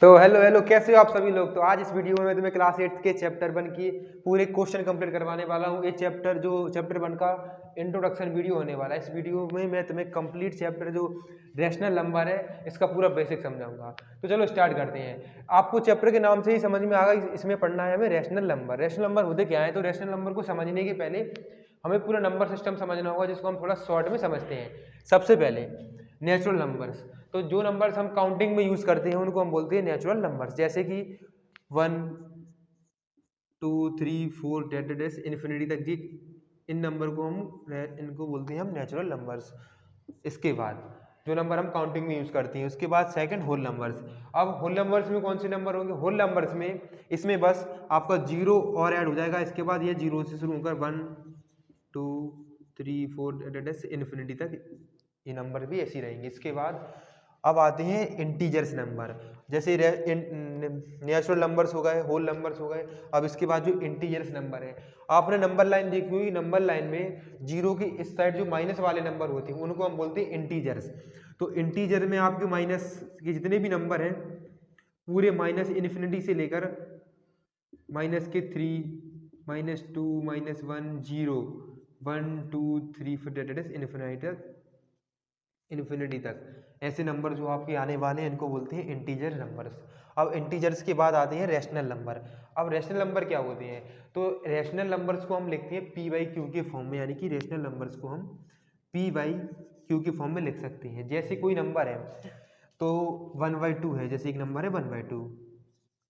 तो hello hello, कैसे हो आप सभी लोग। तो आज इस वीडियो में मैं तुम्हें क्लास 8 के चैप्टर 1 की पूरे क्वेश्चन कंप्लीट करवाने वाला हूँ। ये चैप्टर 1 का इंट्रोडक्शन वीडियो होने वाला है। इस वीडियो में मैं तुम्हें कंप्लीट चैप्टर जो रैशनल नंबर है इसका पूरा बेसिक समझाऊंगा। तो चलो स्टार्ट करते हैं। आपको चैप्टर के नाम से ही समझ में आ गया, इसमें पढ़ना है हमें रैशनल नंबर। रैशनल नंबर होते क्या है? तो रैशनल नंबर को समझने के पहले हमें पूरा नंबर सिस्टम समझना होगा, जिसको हम थोड़ा शॉर्ट में समझते हैं। सबसे पहले नेचुरल नंबर्स। तो जो नंबर्स हम काउंटिंग में यूज करते हैं उनको हम बोलते हैं नेचुरल नंबर्स, जैसे कि 1 2 3 4 डेट इन्फिनिटी तक जी। इन नंबर को इनको बोलते हैं हम नेचुरल नंबर्स। इसके बाद जो नंबर हम काउंटिंग में यूज करते हैं, उसके बाद सेकंड होल नंबर्स। अब होल नंबर्स में कौन से नंबर होंगे? होल नंबर्स में इसमें बस आपका जीरो और ऐड हो जाएगा। इसके बाद ये जीरो से शुरू होकर 1 2 3 4 डेट इन्फिनिटी तक ये नंबर भी ऐसे ही रहेंगे। इसके बाद अब आते हैं इंटीजर्स नंबर, जैसे नेचुरल नंबर्स हो गए, होल नंबर्स हो गए। अब इसके बाद जो इंटीजर्स नंबर है, आपने नंबर लाइन देखी हुई, नंबर लाइन में जीरो की इस साइड जो माइनस वाले नंबर होते हैं उनको हम बोलते हैं इंटीजर्स। तो इंटीजर में आपके माइनस के जितने भी नंबर हैं पूरे माइनस इन्फिनिटी से लेकर माइनस के 3 -2 -1 0 1 2 3 4 इन्फिनिटी तक ऐसे नंबर जो आपके आने वाले हैं इनको बोलते हैं इंटीजर नंबर्स। अब इंटीजर्स के बाद आते हैं रैशनल नंबर। अब रैशनल नंबर क्या होते हैं? तो रैशनल नंबर्स को हम लिखते हैं पी बाई क्यू के फॉर्म में, यानी कि रैशनल नंबर्स को हम पी बाई क्यू के फॉर्म में लिख सकते हैं। जैसे कोई नंबर है तो 1/2 है, जैसे एक नंबर है 1/2,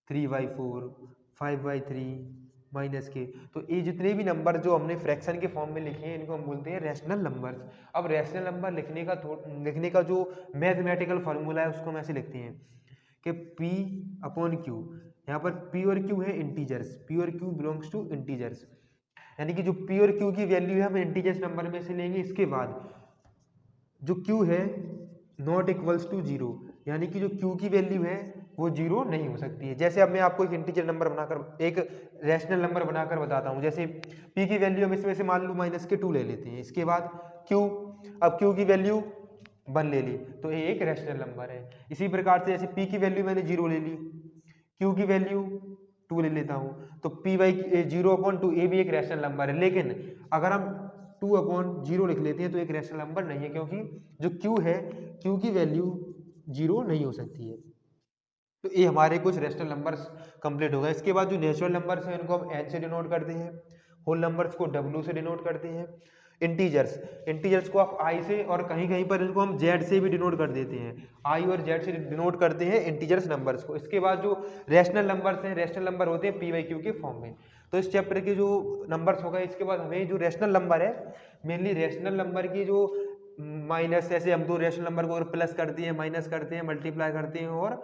3/4, 5/3 माइनस के। तो ये जितने भी नंबर जो हमने फ्रैक्शन के फॉर्म में लिखे हैं इनको हम बोलते हैं रैशनल नंबर्स। अब रैशनल नंबर लिखने का जो मैथमेटिकल फार्मूला है उसको हम ऐसे लिखते हैं कि P अपॉन Q। यहाँ पर P और Q है इंटीजर्स, P और Q बिलोंग्स टू इंटीजर्स, यानी कि जो P और Q की वैल्यू है हम इंटीजर्स नंबर में से लेंगे। इसके बाद जो Q है नॉट इक्वल्स टू जीरो, यानी कि जो Q की वैल्यू है वो जीरो नहीं हो सकती है। जैसे अब मैं आपको एक इंटीजर नंबर बनाकर, एक रैशनल नंबर बनाकर बताता हूँ। जैसे P की वैल्यू हम इसमें से मान लो -2 ले लेते हैं। इसके बाद Q, अब Q की वैल्यू 1 ले ली तो ये एक रैशनल नंबर है। इसी प्रकार से जैसे P की वैल्यू मैंने 0 ले ली, Q की वैल्यू 2 ले लेता हूँ, तो P/0/2 ये भी एक रैशनल नंबर है। लेकिन अगर हम 2/0 लिख लेते हैं तो एक रैशनल नंबर नहीं है, क्योंकि जो Q है Q की वैल्यू 0 नहीं हो सकती है। तो ये हमारे कुछ रैशनल नंबर्स कंप्लीट हो गए। इसके बाद जो नेचुरल नंबर्स हैं उनको हम n से डिनोट करते हैं, होल नंबर्स को w से डिनोट करते हैं। इंटीजर्स को आप i से, और कहीं कहीं पर इनको हम z से भी डिनोट कर देते हैं। i और z से डिनोट करते हैं इंटीजर्स नंबर्स को। इसके बाद जो रैशनल नंबर्स हैं, रैशनल नंबर होते हैं p/q के फॉर्म में। तो इस चैप्टर के जो नंबर्स हो गए, इसके बाद हमें जो रैशनल नंबर है, मेनली रैशनल नंबर की जो माइनस, ऐसे हम दो रैशनल नंबर को प्लस करते हैं, माइनस करते हैं, मल्टीप्लाई करते हैं और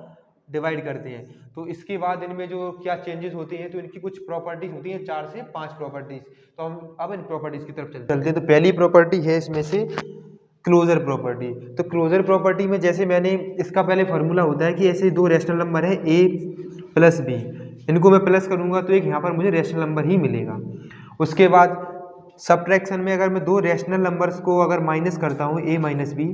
डिवाइड करते हैं। तो इसके बाद इनमें जो क्या चेंजेस होते हैं, तो इनकी कुछ प्रॉपर्टीज होती हैं, 4 से 5 प्रॉपर्टीज। तो हम अब इन प्रॉपर्टीज की तरफ चलते हैं। तो पहली प्रॉपर्टी है इसमें से क्लोजर प्रॉपर्टी। तो क्लोजर प्रॉपर्टी में जैसे मैंने इसका पहले फॉर्मूला होता है कि ऐसे दो रैशनल नंबर है a प्लस b, इनको मैं प्लस करूंगा तो एक यहाँ पर मुझे रैशनल नंबर ही मिलेगा। उसके बाद सब्ट्रैक्शन में अगर मैं दो रैशनल नंबर्स को अगर माइनस करता हूँ a minus B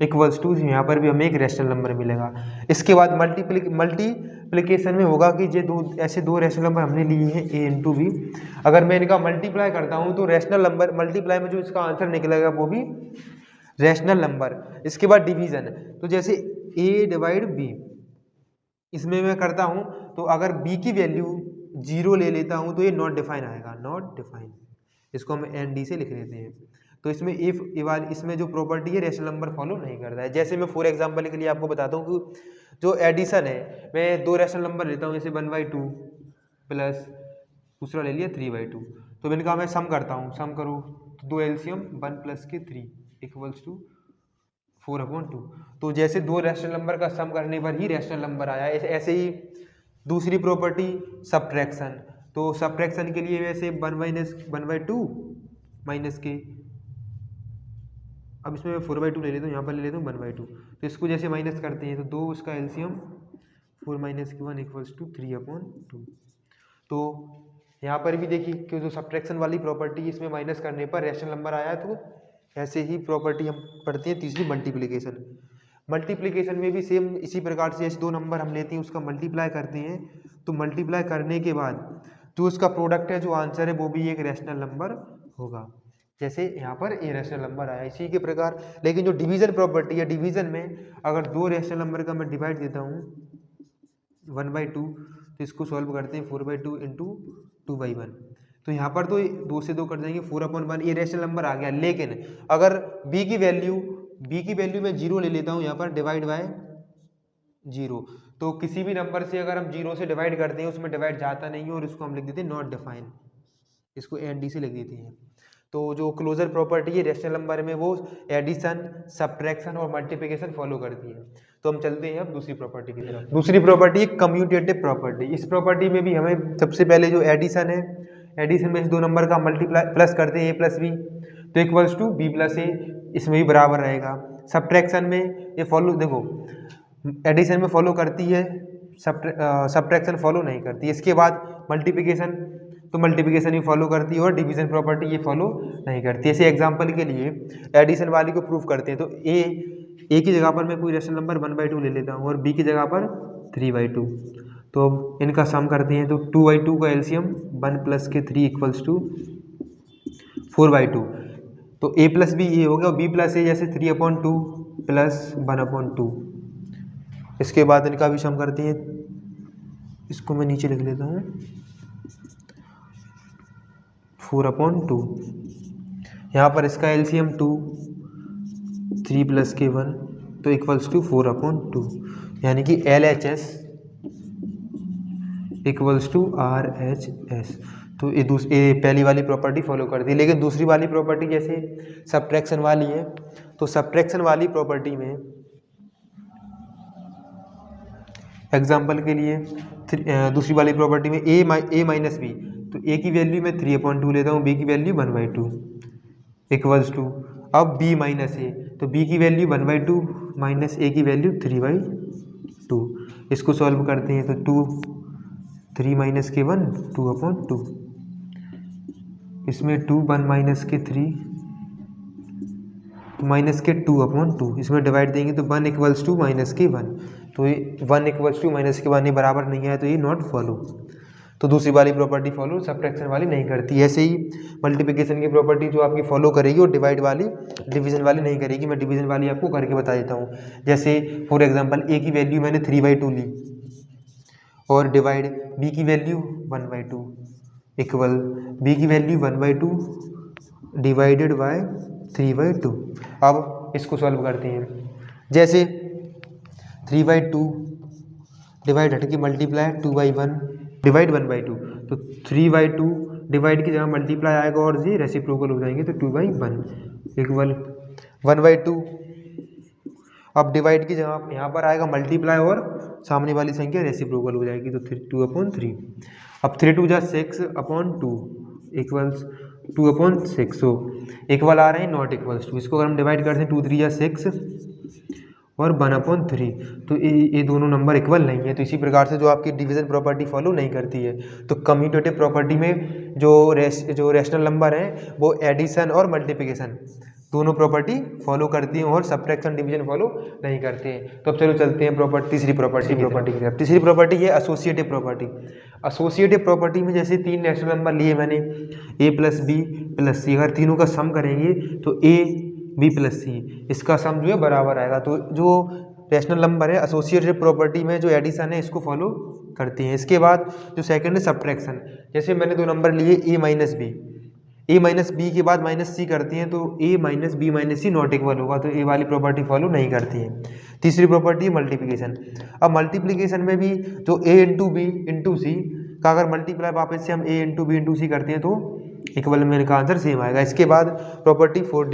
equals to, यहाँ पर भी हमें एक रैशनल नंबर मिलेगा। इसके बाद मल्टीप्लिकेशन में होगा कि ये ऐसे दो रैशनल नंबर हमने लिए हैं a इंटू बी, अगर मैं इनका मल्टीप्लाई करता हूँ तो रैशनल नंबर मल्टीप्लाई में जो इसका आंसर निकलेगा वो भी रैशनल नंबर। इसके बाद डिवीजन, तो जैसे a डिवाइड b, इसमें मैं करता हूँ तो अगर b की वैल्यू 0 ले लेता हूँ तो ये नॉट डिफाइन आएगा, नॉट डिफाइन, इसको हम ND से लिख लेते हैं। तो इसमें इसमें जो प्रॉपर्टी है रैशनल नंबर फॉलो नहीं करता है। जैसे मैं फॉर एग्जांपल के लिए आपको बताता हूँ कि जो एडिशन है, मैं दो रैशनल नंबर लेता हूँ, जैसे 1/2 प्लस दूसरा ले लिया 3/2, तो इनका मैं सम करता हूँ, सम करो तो दो एलसीएम 1 + के 3 इक्वल्स टू 4/2। तो जैसे दो रैशनल नंबर का सम करने पर ही रैशनल नंबर आया, ऐसे ही दूसरी प्रॉपर्टी सब्ट्रैक्शन। तो सब्ट्रैक्शन के लिए वैसे 1/2 माइनस के, अब इसमें मैं 4/2 ले लेता हूँ, यहाँ पर ले लेता हूँ 1/2, तो इसको जैसे माइनस करते हैं तो दो उसका एलसीएम 4 - के 1 इक्वल्स टू 3/2। तो यहाँ पर भी देखिए कि जो सब्ट्रैक्शन वाली प्रॉपर्टी इसमें माइनस करने पर रैशनल नंबर आया, तो ऐसे ही प्रॉपर्टी हम पढ़ते हैं तीसरी मल्टीप्लिकेशन। मल्टीप्लिकेशन में भी सेम इसी प्रकार से, जैसे दो नंबर हम लेते हैं उसका मल्टीप्लाई करते हैं, तो मल्टीप्लाई करने के बाद जो उसका प्रोडक्ट है, जो आंसर है, वो भी एक रैशनल नंबर होगा। जैसे यहाँ पर ए रैशनल नंबर आया, इसी के प्रकार। लेकिन जो डिवीजन प्रॉपर्टी है, डिवीजन में अगर दो रैशनल नंबर का मैं डिवाइड देता हूँ 1/2, तो इसको सॉल्व करते हैं 4/2 इंटू 2/1, तो यहाँ पर तो 2 से 2 कट जाएंगे, 4/1 ये रैशनल नंबर आ गया। लेकिन अगर b की वैल्यू मैं 0 ले लेता हूँ यहाँ पर, डिवाइड बाय 0, तो किसी भी नंबर से अगर हम 0 से डिवाइड करते हैं उसमें डिवाइड जाता नहीं है, और इसको हम लिख देते हैं नॉट डिफाइन, इसको एनडी से लिख देते हैं। तो जो क्लोजर प्रॉपर्टी है रैशनल नंबर में, वो एडिशन, सब्ट्रैक्शन और मल्टीप्लिकेशन फॉलो करती है। तो हम चलते हैं अब दूसरी प्रॉपर्टी की तरफ। दूसरी प्रॉपर्टी कम्यूटेटिव प्रॉपर्टी। इस प्रॉपर्टी में भी हमें सबसे पहले जो एडिशन है, एडिशन में इस दो नंबर का मल्टीप्लाई प्लस करते हैं, a प्लस बी, तो इक्वल्स टू b प्लस ए, इसमें भी बराबर रहेगा। सब्ट्रैक्शन में ये फॉलो, देखो एडिशन में फॉलो करती है, सब्ट्रैक्शन फॉलो नहीं करती। इसके बाद मल्टीप्लिकेशन, तो मल्टीप्लिकेशन ही फॉलो करती है, और डिवीजन प्रॉपर्टी ये फॉलो नहीं करती। ऐसे एग्जांपल के लिए एडिशन वाली को प्रूफ करते हैं, तो ए की जगह पर मैं कोई रैशनल नंबर 1/2 ले लेता हूँ, और बी की जगह पर 3/2, तो अब इनका सम करते हैं, तो 2/2 का एलसीएम 1 प्लस के 3 इक्वल्स टू 4/2, तो a प्लस बी ये हो गया, और b प्लस ए जैसे 3/2 प्लस 1/2। इसके बाद इनका भी सम करते हैं, इसको मैं नीचे लिख लेता हूँ 4/2, यहाँ पर इसका एलसीएम 2, 3 प्लस के 1, तो इक्वल्स टू 4/2, यानी कि LHS इक्वल्स टू RHS। तो ये पहली वाली प्रॉपर्टी फॉलो करती है। लेकिन दूसरी वाली प्रॉपर्टी जैसे सब्ट्रैक्शन वाली है, तो सब्ट्रैक्शन वाली प्रॉपर्टी में एग्जाम्पल के लिए दूसरी वाली प्रॉपर्टी में a माइनस बी, तो a की वैल्यू मैं 3/2 लेता हूँ, b की वैल्यू 1/2 इक्वल्स टू, अब b माइनस ए, तो b की वैल्यू 1/2 माइनस a की वैल्यू 3/2, इसको सॉल्व करते हैं, तो 3 माइनस के 1 2/2, इसमें 2 1 माइनस के 3 माइनस के 2/2, इसमें डिवाइड देंगे तो 1 इक्वल्स टू माइनस के 1, तो ये 1 इक्वल्स टू माइनस के 1 ये बराबर नहीं है, तो ये नॉट फॉलो। तो दूसरी वाली प्रॉपर्टी फॉलो, सब्ट्रैक्शन वाली नहीं करती। ऐसे ही मल्टीप्लिकेशन की प्रॉपर्टी जो आपकी फॉलो करेगी, वो डिवाइड वाली, डिवीजन वाली नहीं करेगी। मैं डिवीजन वाली आपको करके बता देता हूँ। जैसे फॉर एग्जांपल a की वैल्यू मैंने 3/2 ली, और डिवाइड b की वैल्यू 1/2 इक्वल b की वैल्यू 1/2 डिवाइडेड बाय 3/2। अब इसको सॉल्व करते हैं, जैसे 3/2 डिवाइड हट के मल्टीप्लाई 2/1 डिवाइड 1/2, तो 3/2 डिवाइड की जगह मल्टीप्लाई आएगा, और ये रेसिप्रोकल हो जाएंगे, तो 2/1 इक्वल 1/2। अब डिवाइड की जगह यहाँ पर आएगा मल्टीप्लाई, और सामने वाली संख्या रेसिप्रोकल हो जाएगी, तो 2/3। अब 3 2 जा 6/2 इक्वल्स 2/6, सो इक्वल आ रहे हैं, नॉट इक्वल्स टू। इसको अगर हम डिवाइड करते हैं 2 3 जा 6 और 1/3, तो ये दोनों नंबर इक्वल नहीं है। तो इसी प्रकार से जो आपकी डिवीजन प्रॉपर्टी फॉलो नहीं करती है। तो कम्यूटेटिव प्रॉपर्टी में जो रैशनल नंबर हैं वो एडिशन और मल्टीप्लिकेशन दोनों प्रॉपर्टी फॉलो करती हैं, और सब्ट्रैक्शन डिवीजन फॉलो नहीं करते हैं। तो अब चलो चलते हैं तीसरी प्रॉपर्टी की तरफ। तीसरी प्रॉपर्टी है एसोसिएटिव प्रॉपर्टी। एसोसिएटिव प्रॉपर्टी में जैसे 3 रैशनल नंबर लिए मैंने, a प्लस बी प्लस सी, अगर तीनों का सम करेंगे तो a b प्लस सी, इसका सम जो है बराबर आएगा। तो जो रैशनल नंबर है एसोसिएटिव प्रॉपर्टी में जो एडिशन है इसको फॉलो करती हैं। इसके बाद जो सेकंड है सब्ट्रैक्शन। जैसे मैंने दो नंबर लिए a माइनस बी के बाद माइनस सी करती हैं, तो a minus B minus C not equal होगा, तो ए वाली प्रॉपर्टी फॉलो नहीं करती है। तीसरी प्रॉपर्टी है मल्टीप्लिकेशन। अब मल्टीप्लिकेशन में भी जो a इंटू बी इंटू सी का अगर मल्टीप्लाई वापस से हम a इंटू बी इंटू सी करते हैं, तो इक्वल में इनका आंसर सेम आएगा। इसके बाद प्रॉपर्टी 4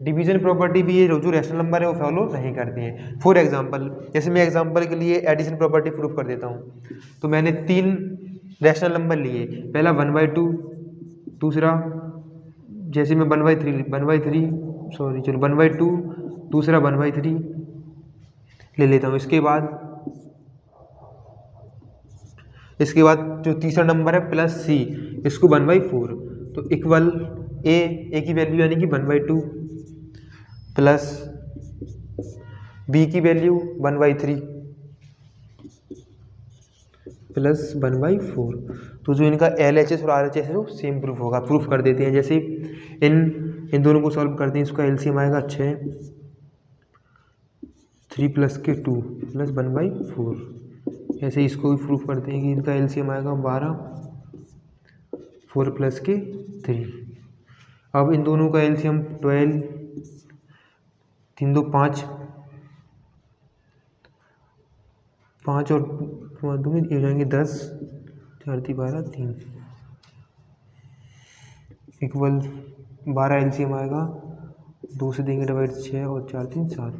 डिवीजन प्रॉपर्टी भी है, जो रैशनल नंबर है वो फॉलो नहीं करती है। फॉर एग्जांपल, जैसे मैं एग्जांपल के लिए एडिशन प्रॉपर्टी प्रूफ कर देता हूँ। तो मैंने 3 रैशनल नंबर लिए, पहला 1/2, दूसरा जैसे मैं 1/3 सॉरी चलो 1/2, दूसरा 1/3 ले लेता हूँ। इसके बाद जो तीसरा नंबर है प्लस सी, इसको 1/4, तो इक्वल ए की वैल्यू यानी कि 1/2 प्लस बी की वैल्यू 1/3 प्लस 1/4। तो जो इनका LHS और RHS है वो सेम प्रूफ होगा, प्रूफ कर देते हैं। जैसे इन दोनों को सॉल्व करते हैं, इसका LCM आएगा 6, 3 प्लस के 2 प्लस 1/4। ऐसे इसको भी प्रूफ करते हैं कि इनका LCM आएगा 12, 4 प्लस के 3। अब इन दोनों का LCM 12, 3 2 5, 5 और 2 ये हो जाएंगे 10, 4 3 12, 3 इक्वल 12 LCM आएगा, 2 से देंगे डिवाइड 6 और 4 3 7।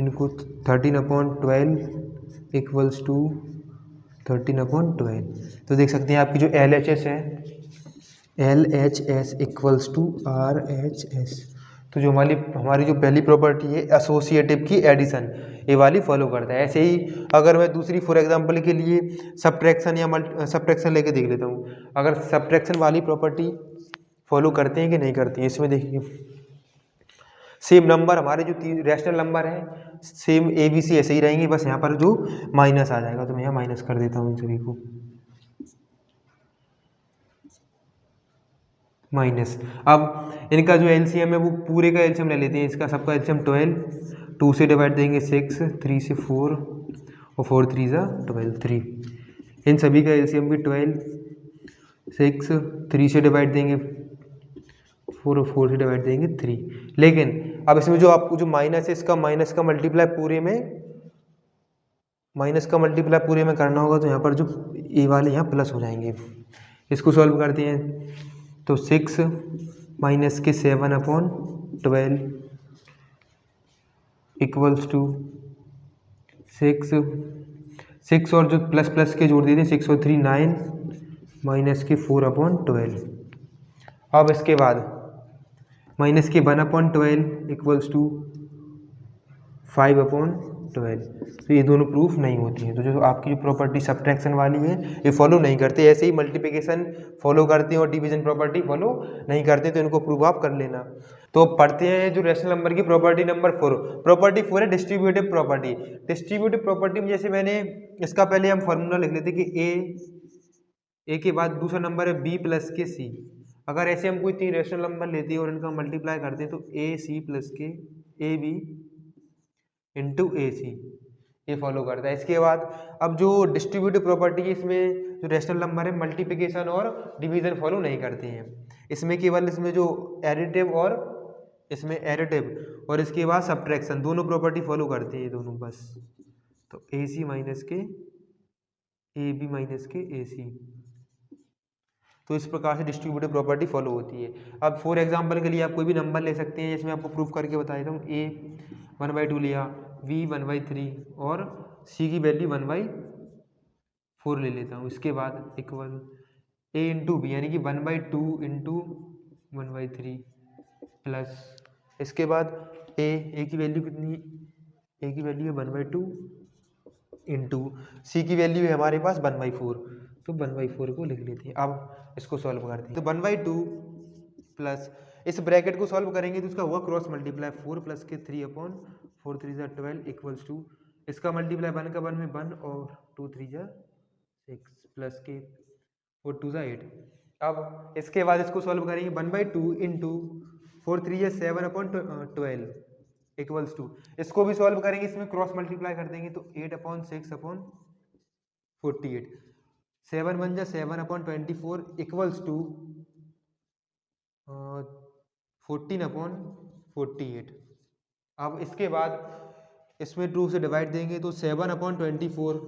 इनको 13/12 इक्वल्स टू 13/12। तो देख सकते हैं आपकी जो LHS है, LHS इक्वल्स टू RHS। तो जो हमारी जो पहली प्रॉपर्टी है एसोसिएटिव की एडिशन, ये वाली फॉलो करता है। ऐसे ही अगर मैं दूसरी फॉर एग्जांपल के लिए सब्ट्रैक्शन या सब्ट्रैक्शन लेके देख लेता हूँ, अगर सब्ट्रैक्शन वाली प्रॉपर्टी फॉलो करते हैं कि नहीं करती हैं। इसमें देखिए सेम नंबर हमारे जो तीन रैशनल नंबर है सेम ABC ऐसे ही रहेंगे, बस यहाँ पर जो माइनस आ जाएगा तो मैं यहाँ माइनस कर देता हूँ इन सभी को माइनस। अब इनका जो LCM है वो पूरे का LCM ले लेते हैं, इसका सबका LCM 12, 2 से डिवाइड देंगे 6, 3 से 4 और 4 3 जा 12, 3। इन सभी का LCM भी 12, 6, 3 से डिवाइड देंगे 4 और 4 से डिवाइड देंगे 3। लेकिन अब इसमें जो आपको जो माइनस है, इसका माइनस का मल्टीप्लाई पूरे में करना होगा, तो यहाँ पर जो ए वाले यहाँ प्लस हो जाएंगे। इसको सॉल्व करते हैं तो 6 माइनस के 7/12 इक्वल्स टू 6 और जो प्लस प्लस के जोड़ देते हैं 6 और 3 9 माइनस के 4/12। अब इसके बाद माइनस के 1/12 इक्वल्स टू 5/12। तो ये दोनों प्रूफ नहीं होती हैं। तो जो आपकी जो प्रॉपर्टी सब्ट्रैक्शन वाली है ये फॉलो नहीं करते, ऐसे ही मल्टीप्लिकेशन फॉलो करते हैं और डिवीजन प्रॉपर्टी फॉलो नहीं करते, तो इनको प्रूव आप कर लेना। तो पढ़ते हैं जो रैशनल नंबर की प्रॉपर्टी नंबर 4। प्रॉपर्टी 4 है डिस्ट्रीब्यूटिव प्रॉपर्टी। डिस्ट्रीब्यूटिव प्रॉपर्टी में जैसे मैंने इसका पहले हम फॉर्मूला लिख लेते कि ए के बाद दूसरा नंबर है B प्लस के C। अगर ऐसे हम कोई 3 रैशनल नंबर लेते हैं और इनका मल्टीप्लाई करते हैं तो AC प्लस के AB इंटू AC ये फॉलो करता है। इसके बाद अब जो डिस्ट्रीब्यूटिव प्रॉपर्टी है इसमें जो रैशनल नंबर है मल्टीप्लिकेशन और डिवीजन फॉलो नहीं करते हैं। इसमें केवल इसमें जो एडिटिव और इसके बाद सब्ट्रैक्शन दोनों प्रॉपर्टी फॉलो करते हैं ये दोनों बस। तो AC माइनस के AB माइनस के AC। तो इस प्रकार से डिस्ट्रीब्यूटिव प्रॉपर्टी फॉलो होती है। अब फॉर एग्जांपल के लिए आप कोई भी नंबर ले सकते हैं, इसमें आपको प्रूफ करके बता देता हूँ। A 1/2 लिया, B 1/3 और C की वैल्यू 1/4 ले लेता हूँ। इसके बाद इक्वल A इंटू B यानी कि 1/2 इंटू 1/3 प्लस इसके बाद A की वैल्यू कितनी, A की वैल्यू है 1/2 इंटू C की वैल्यू है हमारे पास 1/4, तो 1/4 को लिख लेते हैं। अब इसको सॉल्व करते हैं तो 1/2 प्लस इस ब्रैकेट को सॉल्व करेंगे तो इसका हुआ क्रॉस मल्टीप्लाई 4 प्लस के 3/4 3 जा 12 इक्वल्स टू इसका मल्टीप्लाई 1 का 1 में 1 और 2 3 जा 6 प्लस के 4 2 जा 8। अब इसके बाद इसको सॉल्व करेंगे 1/2 इंटू 4 3 जा 7/12 इक्वल्स टू इसको भी सॉल्व करेंगे, इसमें क्रॉस मल्टीप्लाई कर देंगे तो 8/6/48 7 1 जा 7/24 इक्वल्स टू 14/48। अब इसके बाद इसमें 2 से डिवाइड देंगे तो 7/24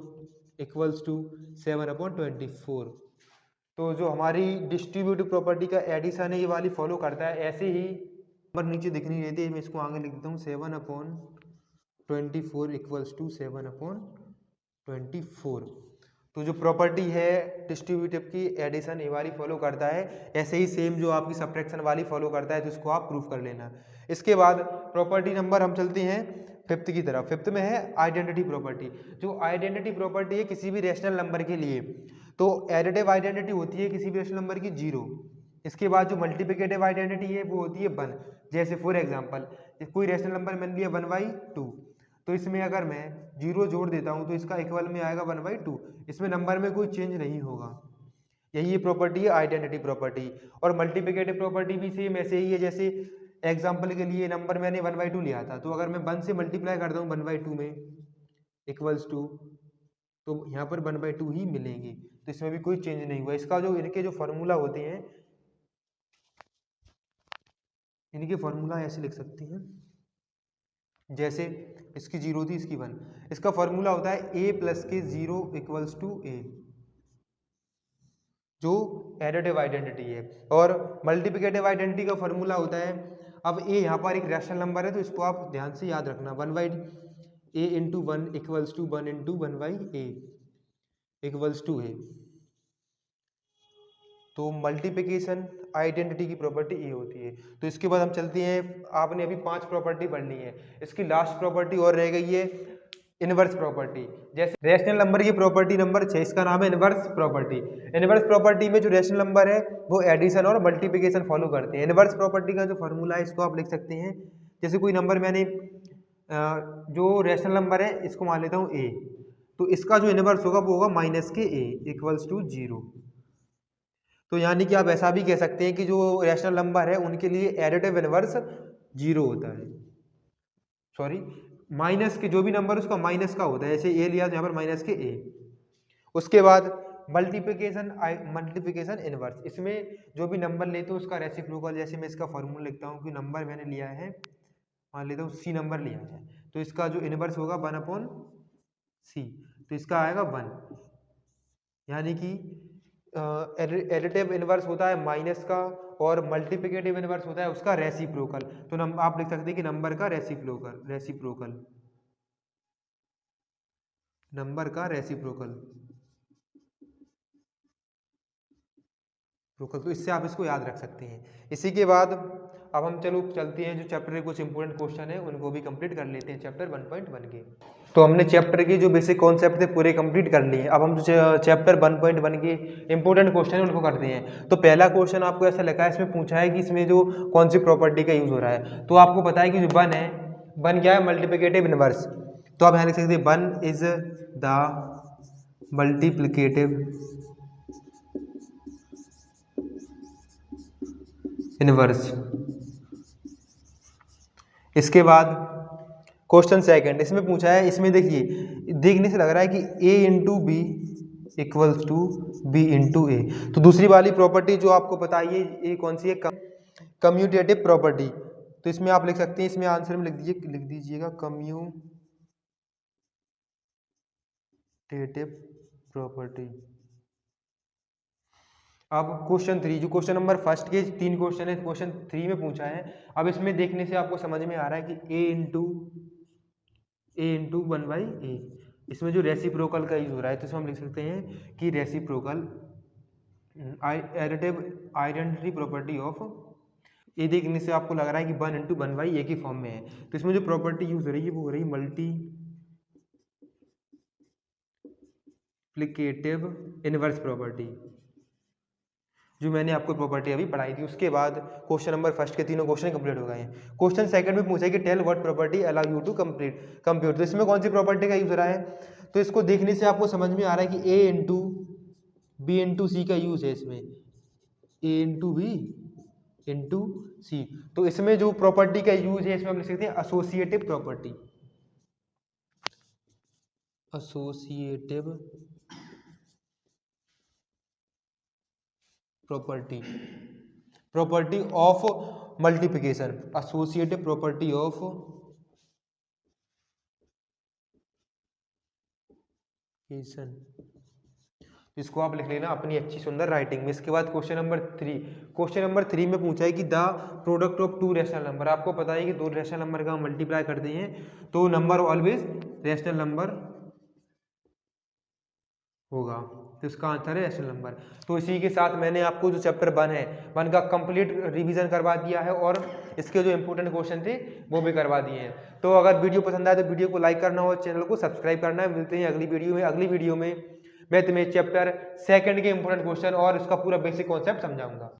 इक्वल्स टू 7/24। तो जो हमारी डिस्ट्रीब्यूटिव प्रॉपर्टी का एडिशन है ये वाली फॉलो करता है। ऐसे ही नंबर नीचे दिखनी रहती है, मैं इसको आगे लिख देता हूँ 7/24 इक्वल्स टू 7/24। तो जो प्रॉपर्टी है डिस्ट्रीब्यूटिव की एडिशन ये वाली फॉलो करता है। ऐसे ही सेम जो आपकी सब्ट्रैक्शन वाली फॉलो करता है, तो इसको आप प्रूफ कर लेना। इसके बाद प्रॉपर्टी नंबर हम चलते हैं 5th की तरफ। 5th में है आइडेंटिटी प्रॉपर्टी। जो आइडेंटिटी प्रॉपर्टी है किसी भी रैशनल नंबर के लिए, तो एडिटिव आइडेंटिटी होती है किसी भी रैशनल नंबर की 0। इसके बाद जो मल्टीप्लिकेटिव आइडेंटिटी है वो होती है 1। जैसे फॉर एग्जांपल कोई रैशनल नंबर मान लिया 1/2, तो इसमें अगर मैं 0 जोड़ देता हूँ तो इसका इक्वल में आएगा 1/2। इसमें नंबर में कोई चेंज नहीं होगा। यही प्रॉपर्टी है आइडेंटिटी प्रॉपर्टी। और मल्टीप्लिकेटिव प्रॉपर्टी भी सेम ऐसे ही है, जैसे एग्जाम्पल के लिए नंबर मैंने 1/2 लिया था, तो अगर मैं 1 से मल्टीप्लाई करता हूँ 1/2 में इक्वल्स टू, तो यहाँ पर 1/2 ही मिलेंगे, तो इसमें भी कोई चेंज नहीं हुआ। इसका जो इनके जो फॉर्मूला होते हैं, इनके फॉर्मूला ऐसे लिख सकते हैं, जैसे इसकी 0 थी, इसकी 1। इसका फॉर्मूला होता है a प्लस के 0 इक्वल्स टू a, जो एडिटिव आइडेंटिटी है। और मल्टीप्लिकेटिव आइडेंटिटी का फॉर्मूला होता है, अब a यहाँ पर एक रैशनल नंबर है, तो इसको आप ध्यान से याद रखना, 1/a into 1 equals to 1 into 1/a equals to a। तो मल्टीप्लिकेशन आइडेंटिटी की प्रॉपर्टी ये होती है। तो इसके बाद हम चलते हैं, आपने अभी 5 प्रॉपर्टी पढ़नी है, इसकी लास्ट प्रॉपर्टी और रह गई है इनवर्स प्रॉपर्टी। जैसे रैशनल नंबर की प्रॉपर्टी नंबर 6, इसका नाम है इनवर्स प्रॉपर्टी। इनवर्स प्रॉपर्टी में जो रैशनल नंबर है वो एडिशन और मल्टीप्लिकेशन फॉलो करते हैं। इनवर्स प्रॉपर्टी का जो फॉर्मूला है इसको आप लिख सकते हैं, जैसे कोई नंबर मैंने जो रैशनल नंबर है इसको मान लेता हूँ a, तो इसका जो इनवर्स होगा वो होगा माइनस के a इक्वल्स टू 0। तो यानी कि आप ऐसा भी कह सकते हैं कि जो रैशनल नंबर है उनके लिए एडिटिव इनवर्स 0 होता है, सॉरी माइनस के जो भी नंबर उसका माइनस का होता है, जैसे a लिया तो यहाँ पर माइनस के a। उसके बाद मल्टीप्लिकेशन इनवर्स, इसमें जो भी नंबर लेते हो उसका रेसिप्रोकल, जैसे मैं इसका फॉर्मूला लिखता हूँ कि नंबर मैंने लिया है, मान लेता हूँ c नंबर लिया है, तो इसका जो इनवर्स होगा 1/c, तो इसका आएगा 1। यानी कि एडिटिव इनवर्स होता है माइनस का और मल्टीप्लिकेटिव इनवर्स होता है उसका रेसिप्रोकल। तो आप लिख सकते हैं कि नंबर का रेसिप्रोकल नंबर का रेसिप्रोकल। तो इससे आप इसको याद रख सकते हैं। इसी के बाद अब हम चलते हैं जो चैप्टर के कुछ इंपॉर्टेंट क्वेश्चन है उनको भी कंप्लीट कर लेते हैं चैप्टर 1.1 के। तो हमने चैप्टर के जो बेसिक कॉन्सेप्ट थे पूरे कंप्लीट कर लिए। अब हम जो चैप्टर 1.1 के इंपॉर्टेंट क्वेश्चन है उनको करते हैं। तो पहला क्वेश्चन आपको ऐसा लगा है, इसमें पूछा है कि इसमें जो कौन सी प्रॉपर्टी का यूज हो रहा है। तो आपको पता है कि जो 1 है, 1 क्या है, मल्टीप्लिकेटिव इनवर्स। तो आप यहाँ लिख सकते हैं 1 इज द मल्टीप्लिकेटिव इनवर्स। इसके बाद क्वेश्चन सेकंड, इसमें पूछा है, इसमें देखिए देखने से लग रहा है कि a into B equals to B into A. तो दूसरी वाली प्रॉपर्टी जो आपको बताइए ये कौन सी है, कम्यूटेटिव प्रॉपर्टी। तो इसमें आप लिख सकते हैं, इसमें आंसर में लिख दीजिएगा कम्यूटेटिव प्रॉपर्टी। अब क्वेश्चन 3, जो क्वेश्चन नंबर फर्स्ट के 3 क्वेश्चन है, क्वेश्चन 3 में पूछा है। अब इसमें देखने से आपको समझ में आ रहा है कि a इंटू 1/a, इसमें जो रेसिप्रोकल का यूज हो रहा है, तो इसमें हम लिख सकते हैं कि reciprocal additive identity property of, ये देखने से आपको लग रहा है कि 1 इंटू 1/a की फॉर्म में है। तो इसमें जो प्रॉपर्टी यूज हो रही है वो हो रही है मल्टीप्लिकेटिव इनवर्स प्रॉपर्टी, जो मैंने आपको प्रॉपर्टी अभी पढ़ाई थी। उसके बाद क्वेश्चन नंबर फर्स्ट के तीनों क्वेश्चन कंप्लीट हो गए हैं। क्वेश्चन सेकंड में पूछा है कि tell what property allow you to compute. तो इसमें कौन सी प्रॉपर्टी का यूज हो रहा है, तो इसको देखने से आपको समझ में आ रहा है कि a इंटू बी इंटू सी का यूज है इसमें, a इंटू बी इंटू सी। तो इसमें जो प्रॉपर्टी का यूज है इसमें हम लिख सकते हैं associative property, associative property of multiplication, associative property of multiplication. इसको आप लिख लेना अपनी अच्छी सुंदर राइटिंग में। इसके बाद क्वेश्चन नंबर 3 में पूछा है कि the product of 2 rational number. आपको पता है कि 2 रैशनल नंबर का हम मल्टीप्लाई करते हैं तो नंबर ऑलवेज रैशनल नंबर होगा, तो इसका आंसर है रैशनल नंबर। तो इसी के साथ मैंने आपको जो चैप्टर 1 का कंप्लीट रिवीजन करवा दिया है और इसके जो इंपॉर्टेंट क्वेश्चन थे वो भी करवा दिए हैं। तो अगर वीडियो पसंद आए तो वीडियो को लाइक करना और चैनल को सब्सक्राइब करना है। मिलते हैं अगली वीडियो में मैं तुम्हें चैप्टर 2 के इंपॉर्टेंट क्वेश्चन और उसका पूरा बेसिक कॉन्सेप्ट समझाऊंगा।